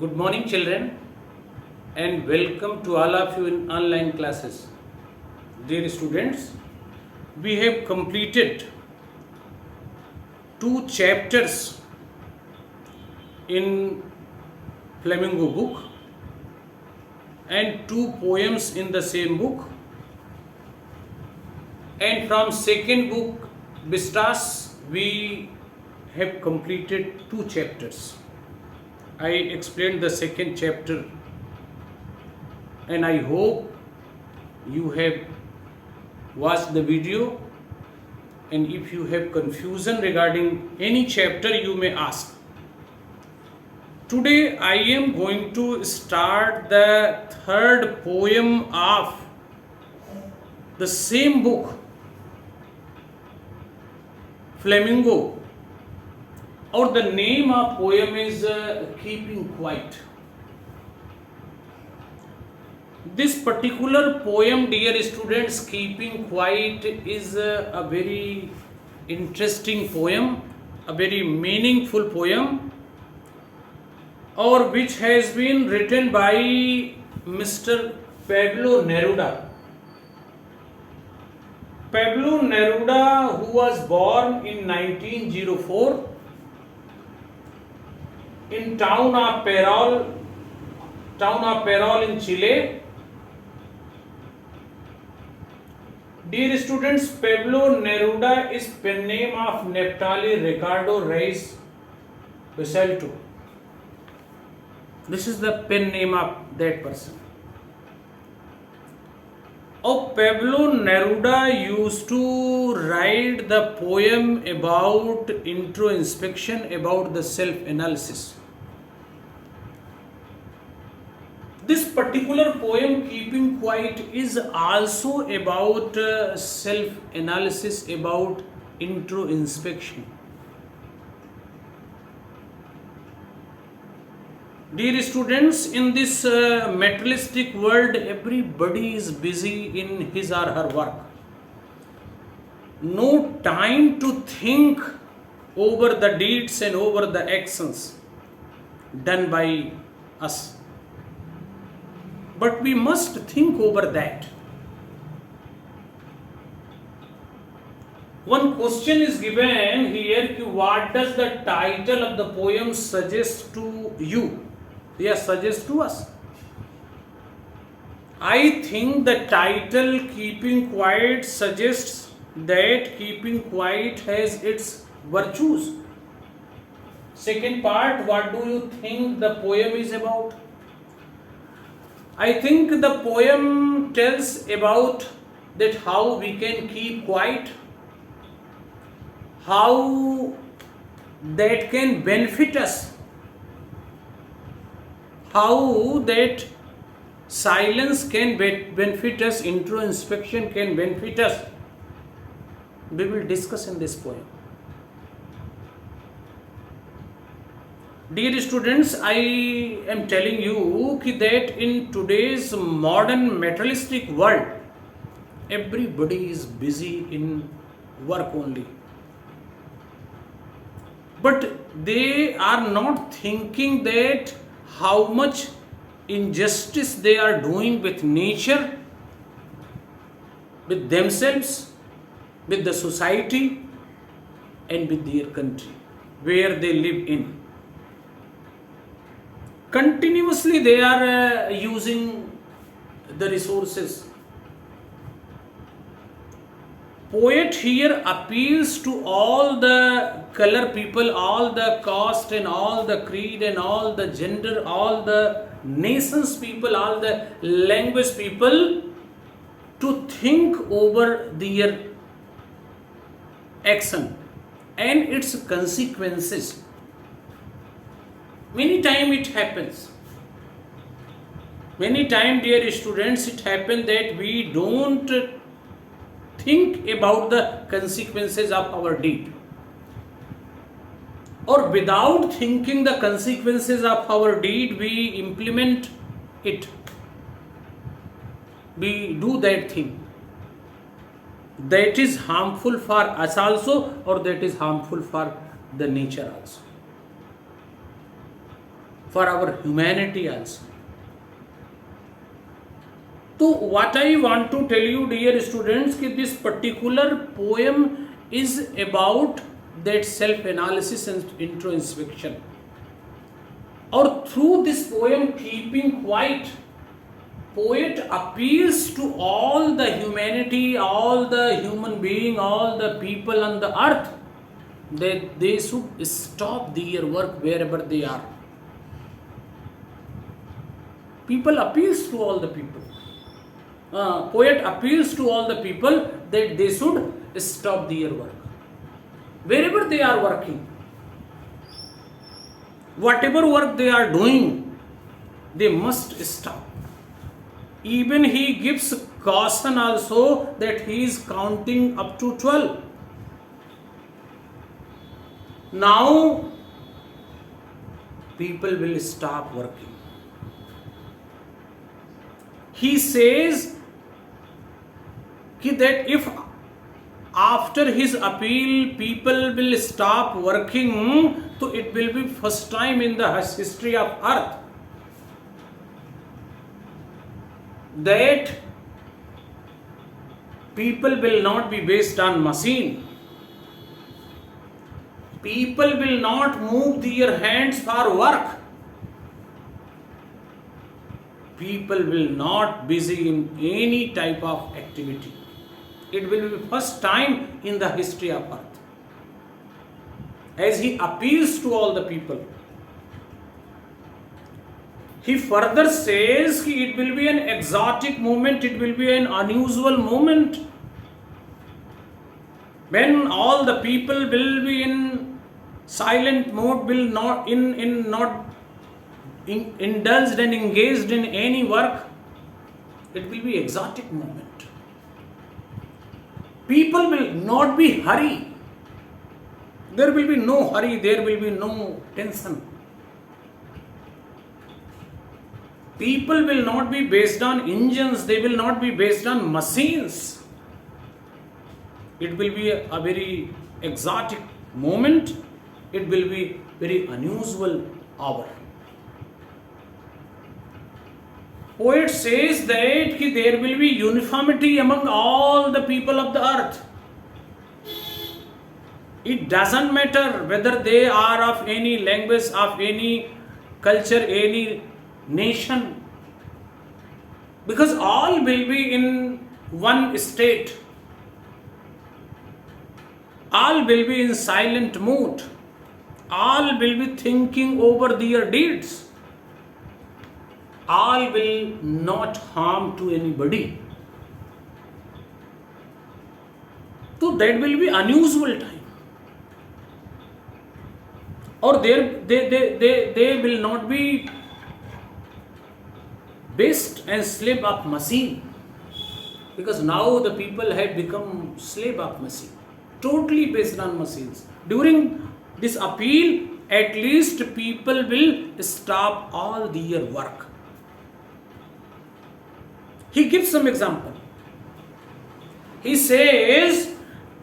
Good morning, children, and welcome to all of you in online classes. Dear students, we have completed 2 chapters in Flamingo book and 2 poems in the same book. And from second book, Vistas, we have completed 2 chapters. I explained the second chapter, and I hope you have watched the video, and if you have confusion regarding any chapter, you may ask. Today I am going to start the third poem of the same book, Flamingo, or the name of poem is Keeping Quiet. This particular poem, dear students, Keeping Quiet, is a very interesting poem, a very meaningful poem, or which has been written by Mr. Pablo Neruda. Pablo Neruda, who was born in 1904 in town of Ferrol in Chile. Dear students, Pablo Neruda is pen name of Neftali Ricardo Reis Basalto. This is the pen name of that person. Pablo Neruda used to write the poem about introspection, about the self-analysis. This particular poem, Keeping Quiet, is also about self-analysis, about introspection. Dear students, in this materialistic world, everybody is busy in his or her work. No time to think over the deeds and over the actions done by us. But we must think over that. One question is given here, what does the title of the poem suggest to you? Yes, suggest to us. I think the title Keeping Quiet suggests that keeping quiet has its virtues. Second part, what do you think the poem is about? I think the poem tells about that how we can keep quiet, how that can benefit us, how that silence can benefit us, introspection can benefit us. We will discuss in this poem. Dear students, I am telling you that in today's modern materialistic world, everybody is busy in work only. But they are not thinking that how much injustice they are doing with nature, with themselves, with the society, and with their country where they live in. Continuously they are using the resources. Poet here appeals to all the color people, all the caste and all the creed and all the gender, all the nations people, all the language people to think over their action and its consequences. Many times it happens. Many times, dear students, it happens that we don't think about the consequences of our deed. Or without thinking the consequences of our deed, we implement it. We do that thing. That is harmful for us also, or that is harmful for the nature also. for our humanity also. So what I want to tell you, dear students, that this particular poem is about that self-analysis and introspection. Or through this poem, keeping quiet, poet appeals to all the humanity, all the human being, all the people on the earth, that they should stop their work wherever they are. People appeals to all the people. Poet appeals to all the people that they should stop their work. Wherever they are working, whatever work they are doing, they must stop. Even he gives caution also that he is counting up to 12. Now, people will stop working. He says that if after his appeal people will stop working, so it will be first time in the history of earth that people will not be based on machine. People will not move their hands for work. People will not busy in any type of activity. It will be first time in the history of earth. As he appeals to all the people, he further says that it will be an exotic moment, it will be an unusual moment when all the people will be in silent mode, will not indulged and engaged in any work. It will be exotic moment. People will not be hurry. There will be no hurry, there will be no tension. People will not be based on engines, they will not be based on machines. It will be a very exotic moment. It will be very unusual hour. Poet says that there will be uniformity among all the people of the earth. It doesn't matter whether they are of any language, of any culture, any nation, because all will be in one state. All will be in silent mood. All will be thinking over their deeds. All will not harm to anybody. So that will be unusual time. Or they will not be based and slave of machine. Because now the people have become slave of machine. Totally based on machines. During this appeal, at least people will stop all their work. He gives some example. He says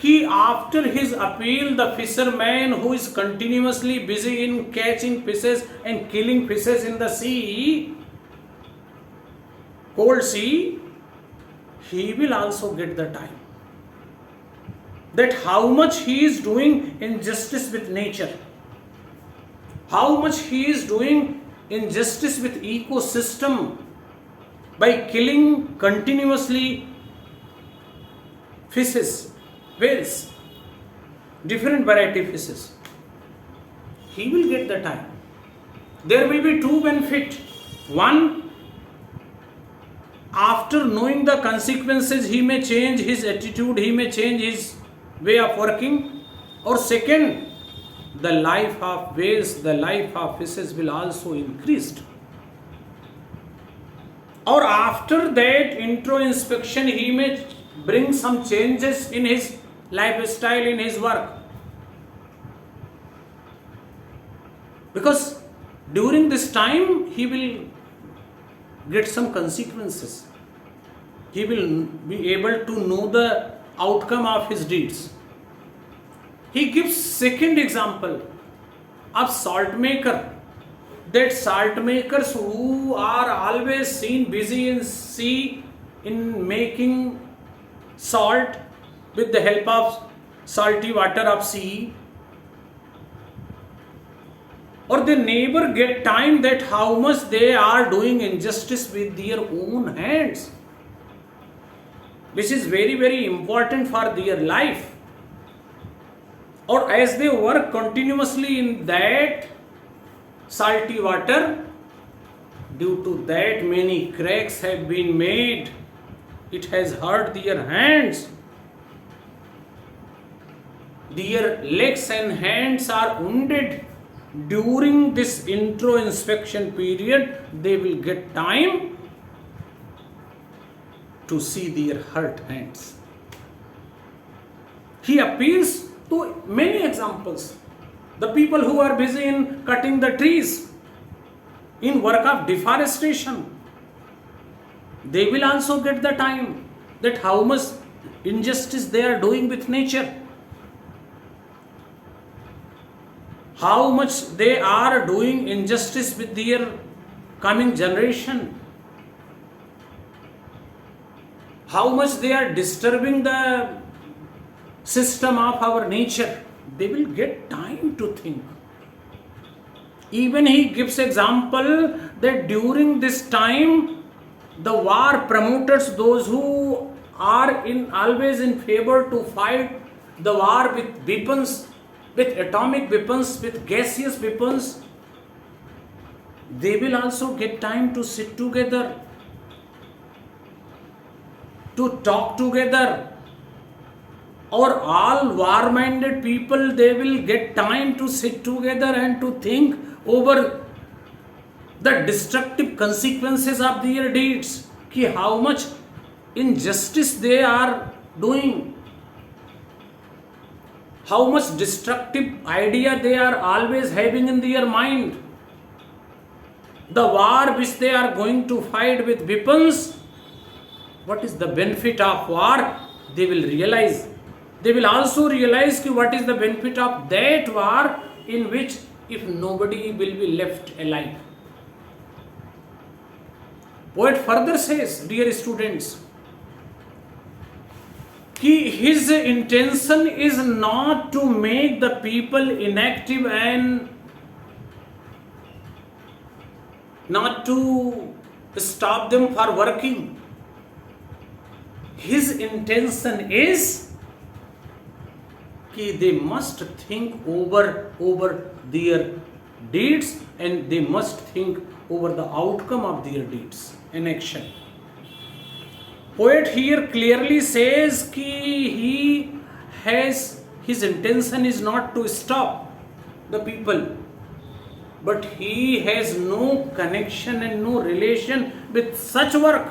that after his appeal, the fisherman who is continuously busy in catching fishes and killing fishes in the sea, cold sea, he will also get the time. That how much he is doing injustice with nature, how much he is doing injustice with ecosystem by killing continuously fishes, whales, different variety of fishes. He will get the time. There will be two benefits. One, after knowing the consequences, he may change his attitude, he may change his way of working. Or second, the life of whales, the life of fishes will also increase. Or after that introspection, he may bring some changes in his lifestyle, in his work. Because during this time, he will get some consequences. He will be able to know the outcome of his deeds. He gives second example of salt maker. that salt makers who are always seen busy in sea in making salt with the help of salty water of sea, or they never get time that how much they are doing injustice with their own hands, which is very very important for their life. Or as they work continuously in that salty water, due to that many cracks have been made, it has hurt their hands, their legs and hands are wounded. During this intro inspection period, they will get time to see their hurt hands. He appeals to many examples. The people who are busy in cutting the trees, in work of deforestation, they will also get the time that how much injustice they are doing with nature, how much they are doing injustice with their coming generation, how much they are disturbing the system of our nature. They will get time to think. Even he gives example that during this time, the war promoters, those who are always in favor to fight the war with weapons, with atomic weapons, with gaseous weapons, they will also get time to sit together, to talk together. Or all war-minded people, they will get time to sit together and to think over the destructive consequences of their deeds, ki how much injustice they are doing, how much destructive idea they are always having in their mind. The war which they are going to fight with weapons, what is the benefit of war? They will realize. They will also realize what is the benefit of that war in which if nobody will be left alive. Poet further says, dear students, his intention is not to make the people inactive and not to stop them for working. His intention is that they must think over their deeds, and they must think over the outcome of their deeds and action. Poet here clearly says his intention is not to stop the people, but he has no connection and no relation with such work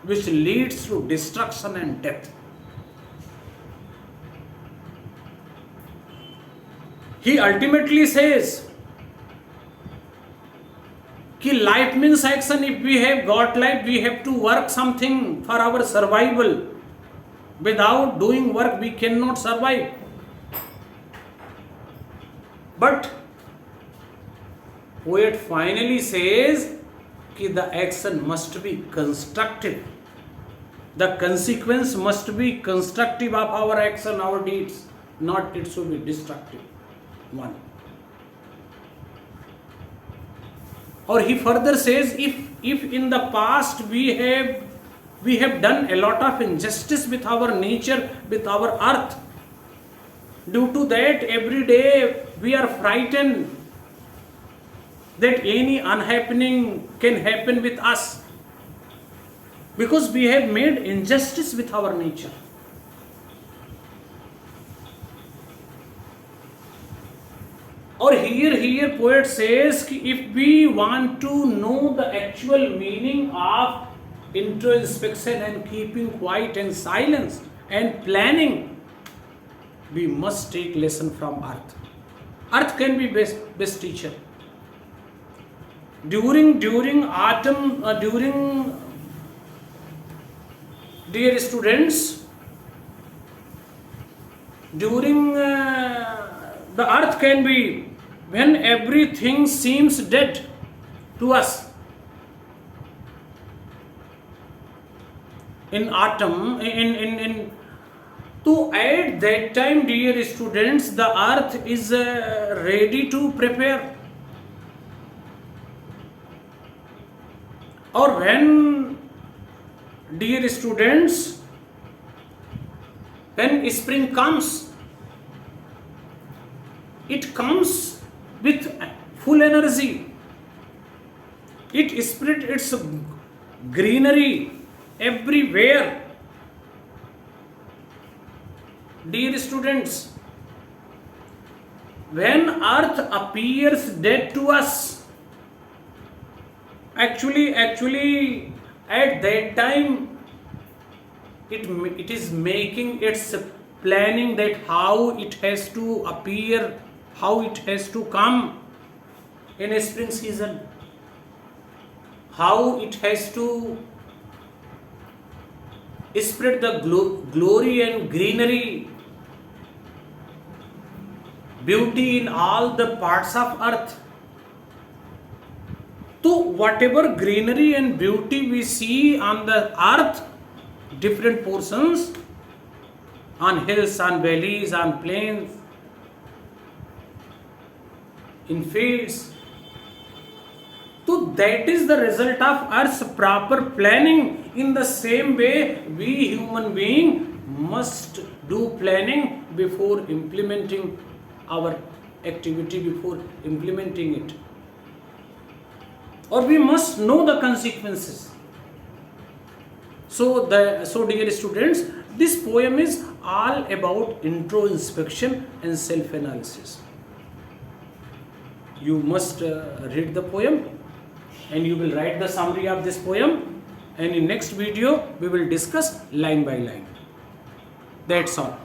which leads to destruction and death. He ultimately says कि life means action. If we have got life, we have to work something for our survival. Without doing work, we cannot survive. But poet finally says कि the action must be constructive. The consequence must be constructive of our action, our deeds, not it should be destructive one. Or he further says, if in the past we have done a lot of injustice with our nature, with our earth, due to that every day we are frightened that any unhappening can happen with us, because we have made injustice with our nature. Or here poet says कि if we want to know the actual meaning of introspection and keeping quiet and silence and planning, we must take lesson from earth. Earth can be best teacher. During autumn, dear students, during the earth can be when everything seems dead, to us. In autumn, to at that time, dear students, the earth is ready to prepare. Or when, dear students, when spring comes, it comes with full energy. It spread its greenery everywhere. Dear students, when earth appears dead to us, actually at that time it is making its planning that how it has to appear, how it has to come in a spring season, how it has to spread the glory and greenery, beauty in all the parts of earth. So whatever greenery and beauty we see on the earth, different portions, on hills, on valleys, on plains, in fields, so that is the result of Earth's proper planning. In the same way, we human being must do planning before implementing our activity, before implementing it. Or we must know the consequences. So dear students, this poem is all about introspection and self-analysis. You must read the poem, and you will write the summary of this poem, and in next video we will discuss line by line. That's all.